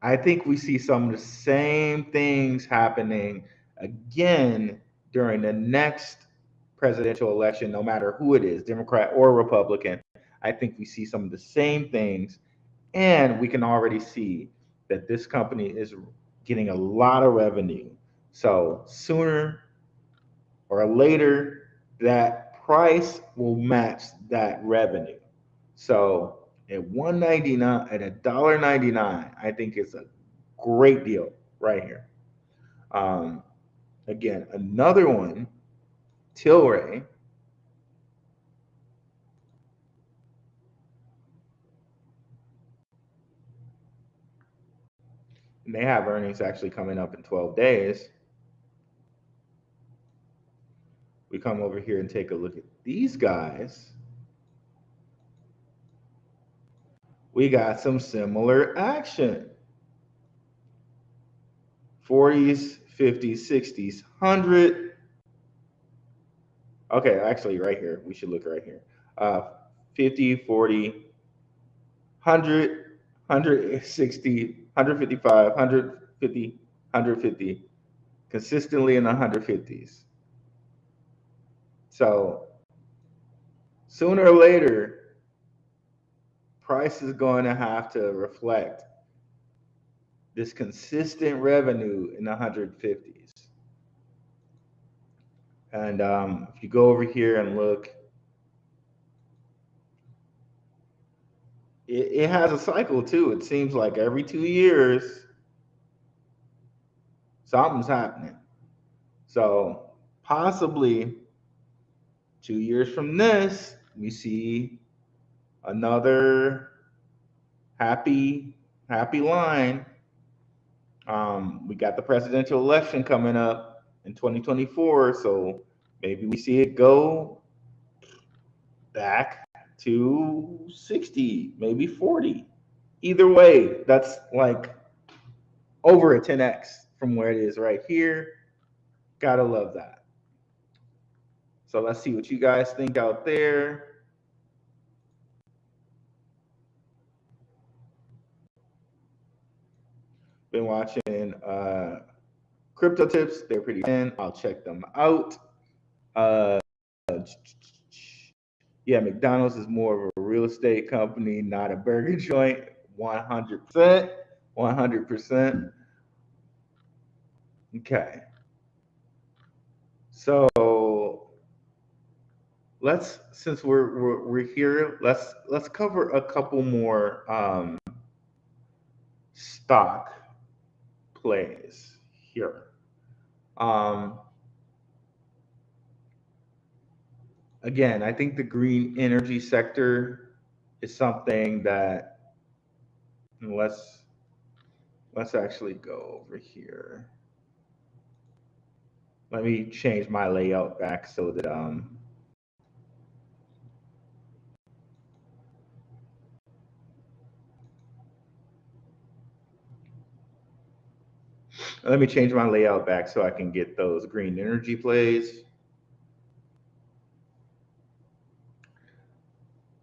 [SPEAKER 1] I think we see some of the same things happening again during the next presidential election, no matter who it is, Democrat or Republican. I think we see some of the same things, and we can already see that this company is getting a lot of revenue. So sooner or later, that price will match that revenue. So at 199, at $1.99, I think it's a great deal right here. Um, Again, another one, Tilray. And they have earnings actually coming up in 12 days. We come over here and take a look at these guys. We got some similar action. 40s, 50s, 60s, 100. Okay, actually right here. We should look right here. 50, 40, 100, 160, 155, 150, 150, consistently in the 150s. So sooner or later, price is going to have to reflect this consistent revenue in the 150s. And if you go over here and look, it has a cycle too. It seems like every 2 years, something's happening. So possibly 2 years from this, we see another happy line. We got the presidential election coming up in 2024, so maybe we see it go back to 60, maybe 40. Either way, that's like over a 10x from where it is right here. Gotta love that. So let's see what you guys think out there. Been watching crypto tips. They're pretty thin. I'll check them out. Uh, yeah, McDonald's is more of a real estate company, not a burger joint. 100%. 100%. Okay. So since we're here, let's cover a couple more stock plays here. Again, I think the green energy sector is something that let's actually go over here. Let me change my layout back so that let me change my layout back so I can get those green energy plays.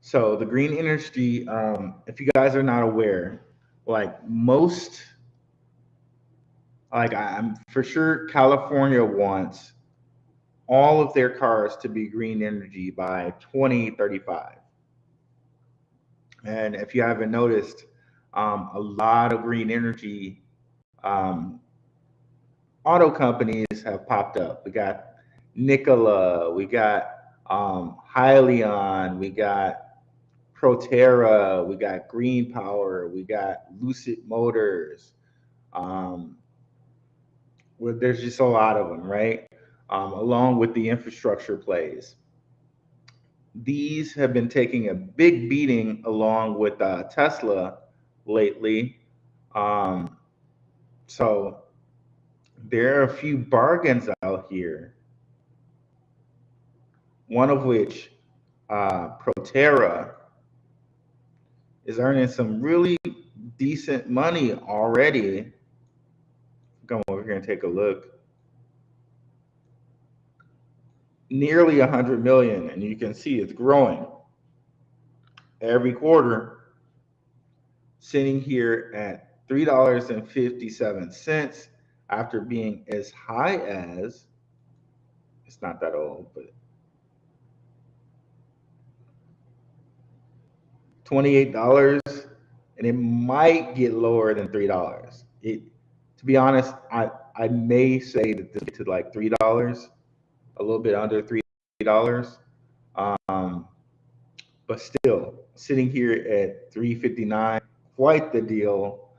[SPEAKER 1] So the green energy, if you guys are not aware, like most, like I'm for sure California wants all of their cars to be green energy by 2035. And if you haven't noticed, a lot of green energy um, auto companies have popped up. We got Nikola, we got Hyliion, we got Proterra, we got Green Power, we got Lucid Motors. Um, there's just a lot of them, right? Along with the infrastructure plays. These have been taking a big beating along with Tesla lately. Um, so there are a few bargains out here, one of which, Proterra, is earning some really decent money already. Come over here and take a look. Nearly 100 million, and you can see it's growing every quarter, sitting here at $3.57 after being as high as, it's not that old, but $28, and it might get lower than $3. To be honest, I may say that this gets to like $3, a little bit under $3. Um, but still sitting here at 359, quite the deal.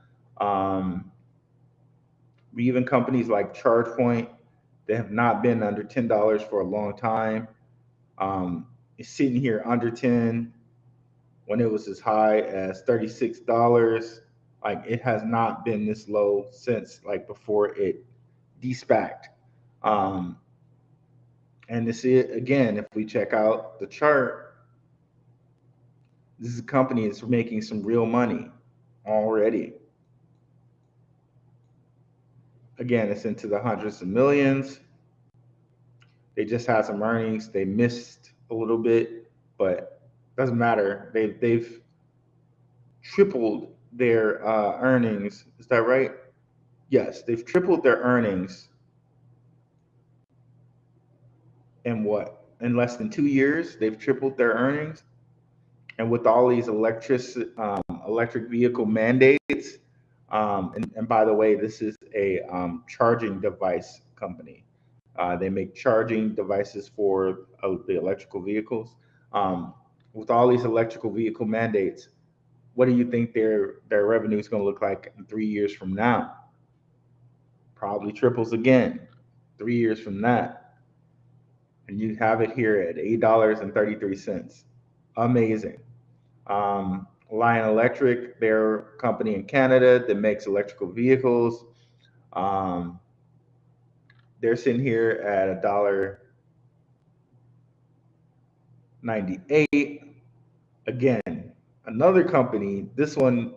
[SPEAKER 1] Even companies like ChargePoint, they have not been under $10 for a long time. It's sitting here under 10 when it was as high as $36. Like it has not been this low since like before it despacked. Um, and to see it again, if we check out the chart, this is a company that's making some real money already. Again, it's into the hundreds of millions. They just had some earnings. They missed a little bit, but doesn't matter. They've tripled their earnings. Is that right? Yes, they've tripled their earnings in what? In less than 2 years, they've tripled their earnings. And with all these electric vehicle mandates, and by the way, this is a charging device company. They make charging devices for the electrical vehicles. With all these electrical vehicle mandates, what do you think their revenue is going to look like in 3 years from now? Probably triples again 3 years from that. And you have it here at $8.33. Amazing. Lion Electric, they're a company in Canada that makes electrical vehicles. They're sitting here at $1.98. Again, another company, this one,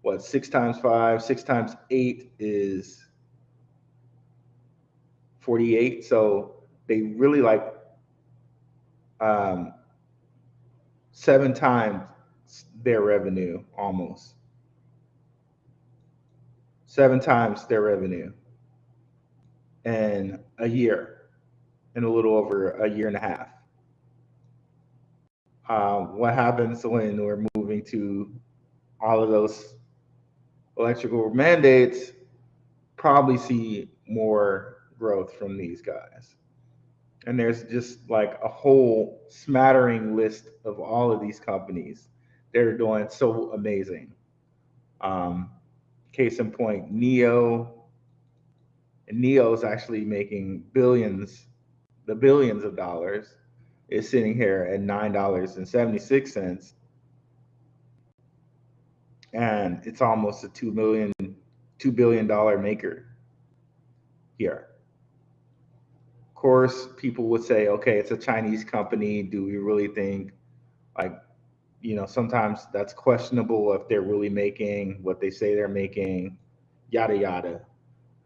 [SPEAKER 1] what, 6 times 5, 6 times 8 is 48. So they really like 7 times their revenue, almost 7 times their revenue in a year, in a little over a year and a half. What happens when we're moving to all of those electrical mandates? Probably see more growth from these guys. And there's just like a whole smattering list of all of these companies that are doing so amazing. Case in point, Neo. And Neo is actually making billions of dollars. Is sitting here at $9.76, and it's almost a $2 billion maker here. course, people would say, okay, it's a Chinese company. Do we really think, like, sometimes that's questionable if they're really making what they say they're making, yada yada.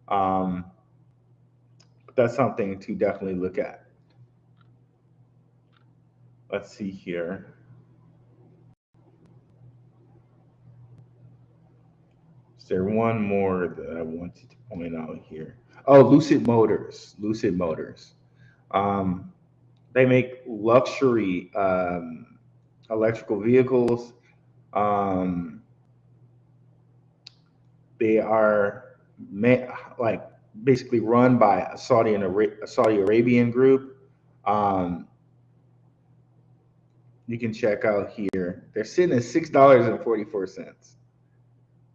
[SPEAKER 1] Um, but that's something to definitely look at. Let's see here. Is there one more that I wanted to point out here? Oh, Lucid Motors. Lucid Motors. Um, they make luxury electrical vehicles. Um, they are like basically run by a Saudi Arabian group. Um, you can check out here. They're sitting at $6.44. If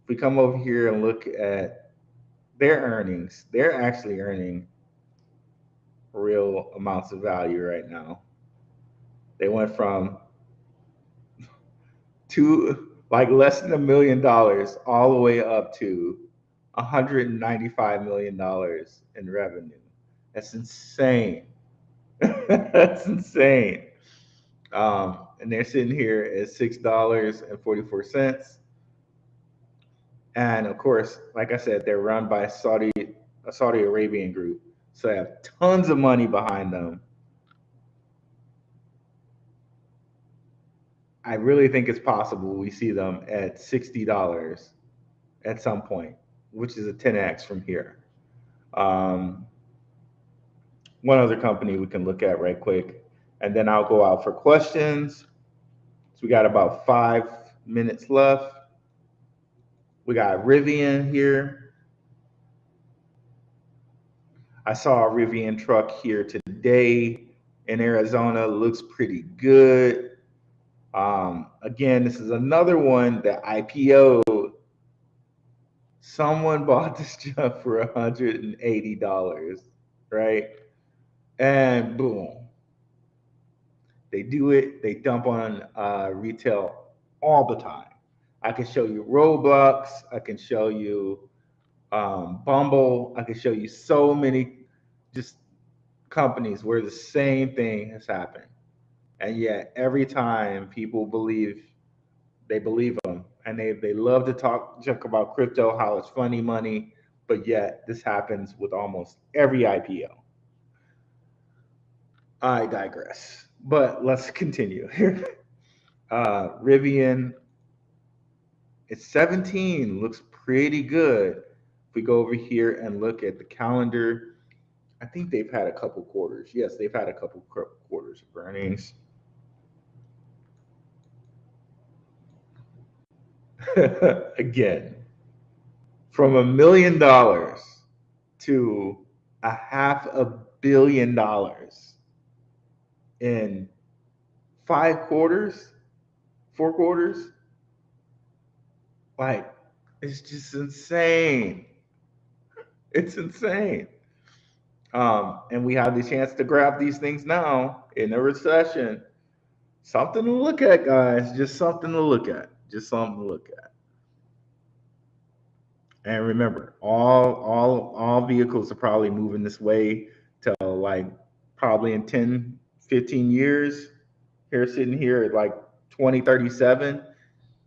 [SPEAKER 1] we come over here and look at their earnings, they're actually earning real amounts of value right now. They went from like less than $1 million all the way up to $195 million in revenue. That's insane. That's insane. And they're sitting here at $6.44. And of course, like I said, they're run by a Saudi Arabian group. So they have tons of money behind them. I really think it's possible we see them at $60 at some point, which is a 10x from here. One other company we can look at right quick, and then I'll go out for questions. So we got about 5 minutes left. We got Rivian here. I saw a Rivian truck here today in Arizona. Looks pretty good. Again, this is another one that IPO'd. Someone bought this junk for $180, right? And boom, they do it. They dump on retail all the time. I can show you Roblox. I can show you Bumble. I can show you so many just companies where the same thing has happened. And yet every time people believe them, and they love to talk junk about crypto, how it's funny money, but yet this happens with almost every IPO. I digress, but let's continue here. Rivian, it's 17, looks pretty good. If we go over here and look at the calendar, I think they've had a couple quarters. Yes, they've had a couple quarters of earnings. Again, from $1 million to $500 million in 5 quarters, 4 quarters. Like, it's just insane. It's insane. And we have the chance to grab these things now in a recession. Something to look at, guys. Just something to look at. Just something to look at. And remember, all vehicles are probably moving this way to like probably in 10, 15 years. Here sitting here at like 2037,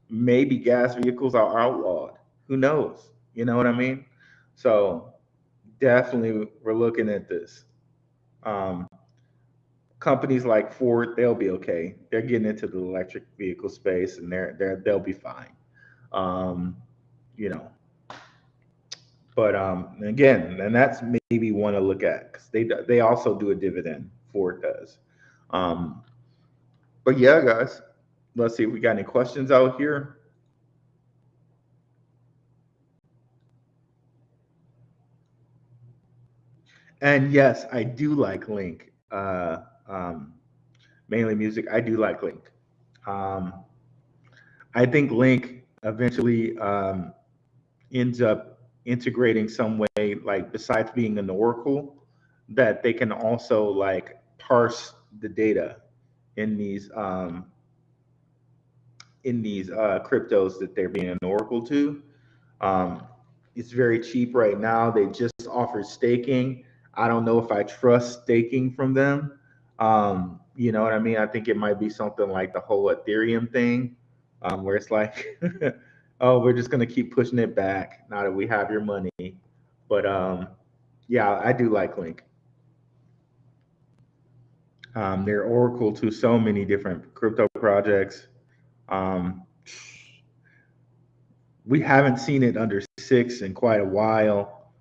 [SPEAKER 1] maybe gas vehicles are outlawed. Who knows? You know what I mean? So definitely we're looking at this. Companies like Ford, they'll be okay. They're getting into the electric vehicle space, and they'll be fine. Um, you know, but again, and that's maybe one to look at because they also do a dividend. Ford does. Um, but yeah, guys, let's see if we got any questions out here. And yes, I do like Link. Mainly music. I do like Link. Um, I think Link eventually ends up integrating some way, like besides being an oracle, that they can also like parse the data in these cryptos that they're being an oracle to. Um, it's very cheap right now. They just offered staking. I don't know if I trust staking from them. You know what I mean? I think it might be something like the whole Ethereum thing, where it's like, oh, we're just gonna keep pushing it back now that we have your money. But yeah, I do like Link. They're oracle to so many different crypto projects. Um, we haven't seen it under six in quite a while.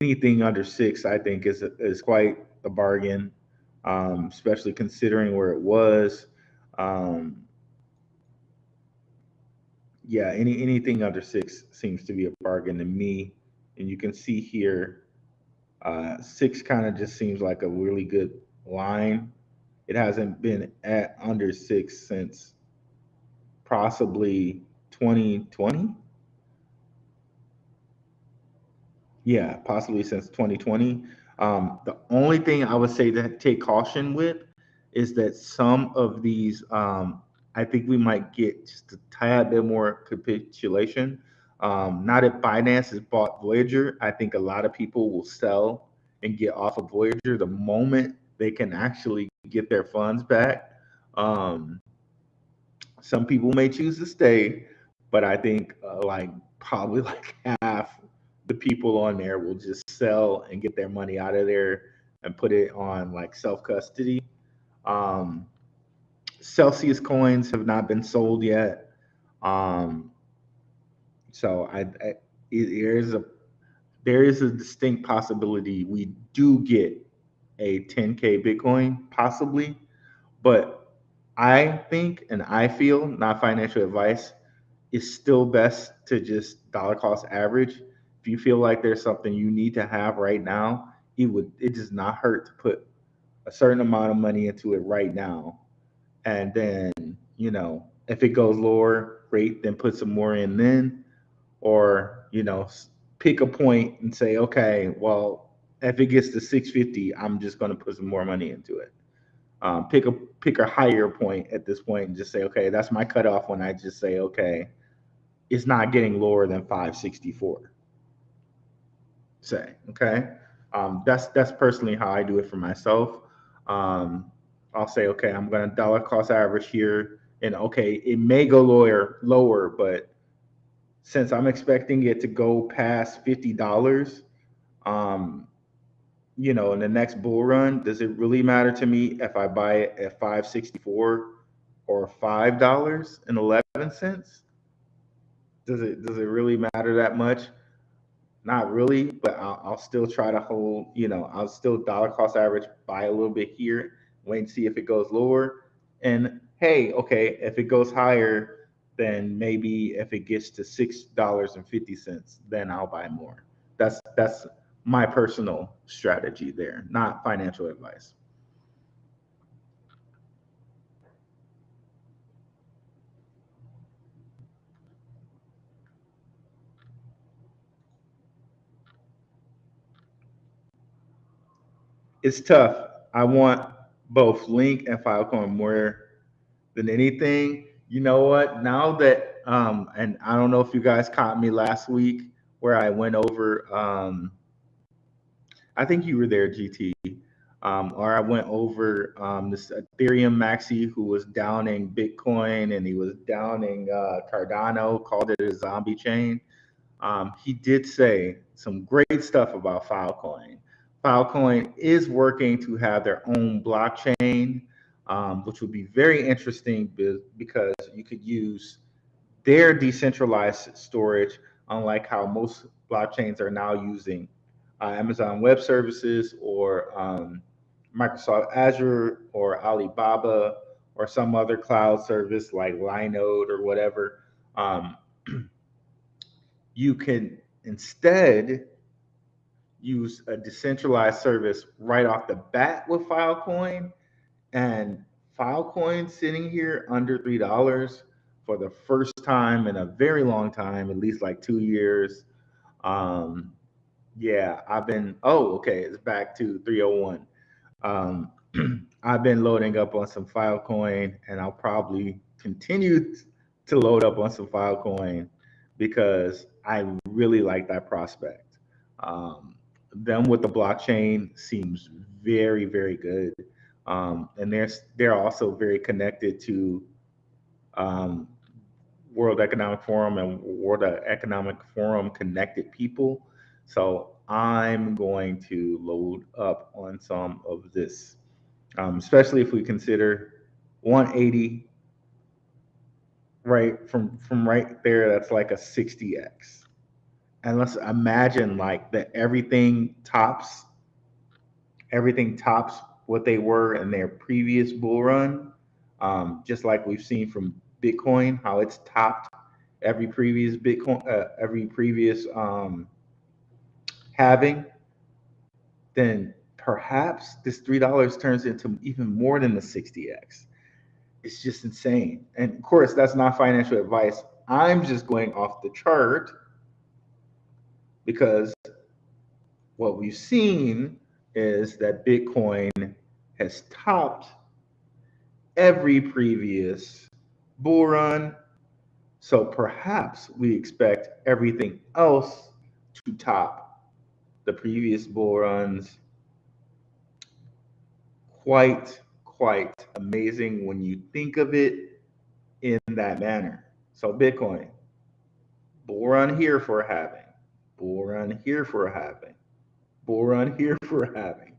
[SPEAKER 1] Anything under six, I think, is quite a bargain, especially considering where it was. Um, yeah, anything under six seems to be a bargain to me. And you can see here, six kind of just seems like a really good line. It hasn't been at under six since possibly 2020. Yeah, possibly since 2020. The only thing I would say to take caution with is that some of these, I think we might get just a tad bit more capitulation. Now that Binance has bought Voyager, I think a lot of people will sell and get off of Voyager the moment they can actually get their funds back. Um, some people may choose to stay, but I think like probably like half the people on there will just sell and get their money out of there and put it on like self custody. Um, Celsius coins have not been sold yet, um, so there is a distinct possibility we do get a 10K Bitcoin possibly, but I think and I feel, not financial advice, it's still best to just dollar cost average. If you feel like there's something you need to have right now, it does not hurt to put a certain amount of money into it right now. And then, if it goes lower, great, then put some more in then. Or, pick a point and say, okay, well, if it gets to 650, I'm just going to put some more money into it. Pick a higher point at this point and just say, okay, that's my cutoff when I just say, okay, it's not getting lower than 564. Say, okay. That's personally how I do it for myself. Um, I'll say, okay, I'm gonna dollar cost average here, and okay, it may go lower, but since I'm expecting it to go past $50, um, in the next bull run, does it really matter to me if I buy it at 564 or $5.11? Does it really matter that much? Not really, but I'll still try to hold. I'll still dollar cost average, buy a little bit here, wait and see if it goes lower. And hey, okay, if it goes higher, then maybe if it gets to $6.50, then I'll buy more. That's my personal strategy there, not financial advice. It's tough. I want both Link and Filecoin more than anything. You know what? Now that and I don't know if you guys caught me last week where I went over I think you were there, GT. Or I went over this Ethereum maxi who was downing Bitcoin and he was downing Cardano, called it a zombie chain. He did say some great stuff about Filecoin. Filecoin is working to have their own blockchain, which would be very interesting because you could use their decentralized storage, unlike how most blockchains are now using Amazon Web Services or Microsoft Azure or Alibaba or some other cloud service like Linode or whatever. Um, you can instead use a decentralized service right off the bat with Filecoin, and Filecoin sitting here under $3 for the first time in a very long time, at least like 2 years. Um, yeah, okay, it's back to 301. Um, I've been loading up on some Filecoin, and I'll probably continue to load up on some Filecoin because I really like that prospect. Um, them with the blockchain seems very, very good. And they're also very connected to um, World Economic Forum and World Economic Forum connected people. So I'm going to load up on some of this, especially if we consider 180 right from right there. That's like a 60x. And let's imagine like that everything tops what they were in their previous bull run, just like we've seen from Bitcoin, how it's topped every previous halving. Then perhaps this $3 turns into even more than the 60x. It's just insane. And of course, that's not financial advice. I'm just going off the chart because what we've seen is that Bitcoin has topped every previous bull run. So perhaps we expect everything else to top the previous bull runs. Quite amazing when you think of it in that manner. So Bitcoin, bull run here for a halving, bull run here for a halving, bull run here for a halving,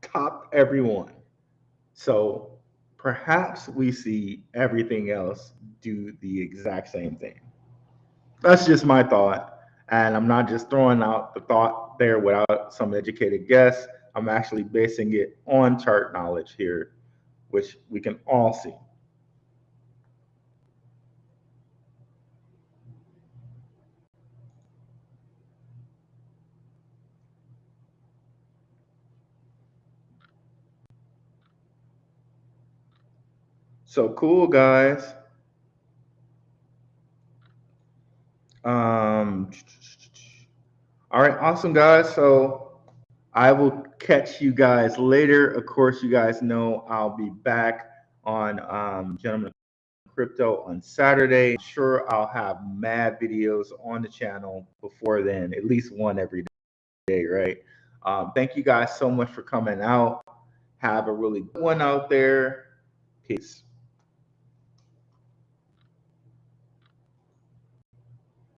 [SPEAKER 1] top everyone. So perhaps we see everything else do the exact same thing. That's just my thought. And I'm not just throwing out the thought there without some educated guess. I'm actually basing it on chart knowledge here, which we can all see. So cool, guys. All right, awesome, guys. So I will catch you guys later. Of course, you guys know I'll be back on Gentlemen Crypto on Saturday. I'm sure I'll have mad videos on the channel before then, at least one every day, right? Thank you guys so much for coming out. Have a really good one out there. Peace.